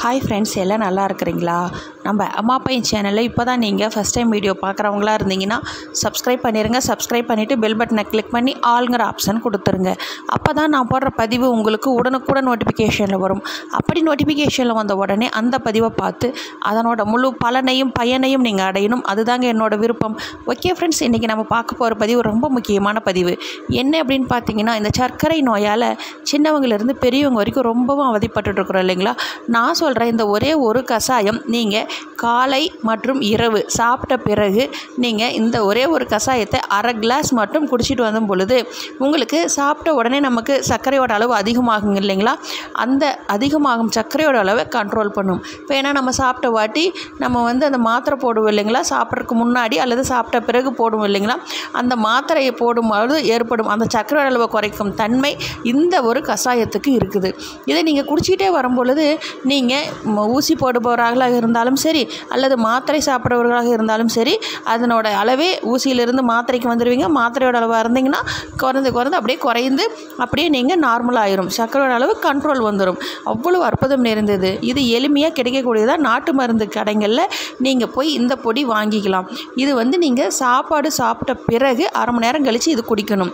Hi friends, எல்லாம் நல்லா இருக்கிறீங்களா? நம்ம அம்மா பையன் சேனலில் இப்போ தான் நீங்கள் ஃபஸ்ட் டைம் வீடியோ பார்க்குறவங்களா இருந்தீங்கன்னா சப்ஸ்கிரைப் பண்ணிடுங்க. சப்ஸ்கிரைப் பண்ணிவிட்டு பெல் பட்டனை கிளிக் பண்ணி ஆளுங்கிற ஆப்ஷன் கொடுத்துருங்க. அப்போ தான் நான் போடுற பதிவு உங்களுக்கு உடனுக்குடன் நோட்டிஃபிகேஷனில் வரும். அப்படி நோட்டிஃபிகேஷனில் வந்த உடனே அந்த பதிவை பார்த்து அதனோட முழு பலனையும் பயனையும் நீங்கள் அடையணும். அதுதாங்க என்னோடய விருப்பம். ஓகே ஃப்ரெண்ட்ஸ், இன்றைக்கி நம்ம பார்க்க போகிற பதிவு ரொம்ப முக்கியமான பதிவு. என்ன அப்படின்னு பார்த்தீங்கன்னா, இந்த சர்க்கரை நோயால் சின்னவங்களிலிருந்து பெரியவங்க வரைக்கும் ரொம்பவும் அவதிப்பட்டுருக்குறோம் இல்லைங்களா? நான் சொல்கிறேன், இந்த ஒரே ஒரு கஷாயம் நீங்கள் காலை மற்றும் இரவு சாப்பிட்ட பிறகு நீங்கள் இந்த ஒரே ஒரு கஷாயத்தை அரை கிளாஸ் மட்டும் குடிச்சிட்டு வரும் பொழுது உங்களுக்கு சாப்பிட்ட உடனே நமக்கு சர்க்கரையோட அளவு அதிகமாகுங்க இல்லைங்களா? அந்த அதிகமாகும் சர்க்கரையோட அளவை கண்ட்ரோல் பண்ணும். இப்போ ஏன்னா நம்ம சாப்பிட்ட வாட்டி நம்ம அந்த மாத்திரை போடுவோம் இல்லைங்களா? சாப்பிட்றதுக்கு முன்னாடி அல்லது சாப்பிட்ட பிறகு போடுவோம் இல்லைங்களா? அந்த மாத்திரையை போடும்போது ஏற்படும் அந்த சர்க்கரையோட அளவை குறைக்கும் தன்மை இந்த ஒரு கஷாயத்துக்கு இருக்குது. இதை நீங்கள் குடிச்சிக்கிட்டே வரும்பொழுது நீங்கள் ஊசி போடுபவர்களாக இருந்தாலும் சரி அல்லது மாத்திரை சாப்பிட்றவர்களாக இருந்தாலும் சரி, அதனோட அளவே ஊசியிலிருந்து மாத்திரைக்கு வந்துடுவீங்க. மாத்திரையோட அளவாக இருந்தீங்கன்னா குறைந்து அப்படியே குறைந்து அப்படியே நீங்கள் நார்மல் ஆயிரும். சர்க்கரையோட அளவு கண்ட்ரோல் வந்துடும். அவ்வளோ அற்புதம் நிறைந்தது. இது எளிமையாக கிடைக்கக்கூடியதாக நாட்டு மருந்து கடைகளில் நீங்கள் போய் இந்த பொடி வாங்கிக்கலாம். இது நீங்கள் சாப்பாடு சாப்பிட்ட பிறகு அரை மணி நேரம் கழித்து இது குடிக்கணும்.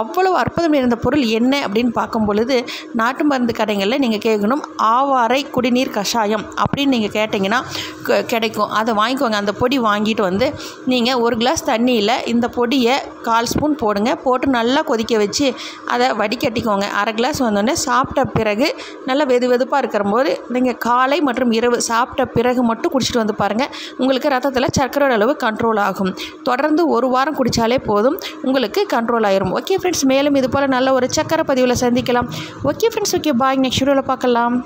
அவ்வளோ அற்புதம் நிறைந்த பொருள் என்ன அப்படின்னு பார்க்கும் பொழுது நாட்டு மருந்து கடைகளில் நீங்கள் கேட்கணும், ஆவாரை குடிநீர் கஷாயம் அப்படின்னு நீங்கள் கேட்டிங்கன்னா கிடைக்கும். அதை வாங்கிக்கோங்க. அந்த பொடி வாங்கிட்டு நீங்கள் ஒரு கிளாஸ் தண்ணியில் இந்த பொடியை 1/4 ஸ்பூன் போடுங்க. போட்டு நல்லா கொதிக்க வச்சு அதை வடிகட்டிக்கோங்க. அரை கிளாஸ் வந்தோடனே சாப்பிட்ட பிறகு நல்லா வெதுப்பாக இருக்கிறபோது நீங்கள் காலை மற்றும் இரவு சாப்பிட்ட பிறகு மட்டும் குடிச்சிட்டு வந்து பாருங்கள். உங்களுக்கு ரத்தத்தில் சர்க்கரையோட அளவு கண்ட்ரோல் ஆகும். தொடர்ந்து 1 வாரம் குடித்தாலே போதும், உங்களுக்கு கண்ட்ரோல் ஆயிரும். ஓகே ஃப்ரெண்ட்ஸ், மேலும் இது போல் நல்ல ஒரு சக்கரை பதிவில் சந்திக்கலாம். Okay friends, okay bye. Next வீடியோவில் பார்க்கலாம்.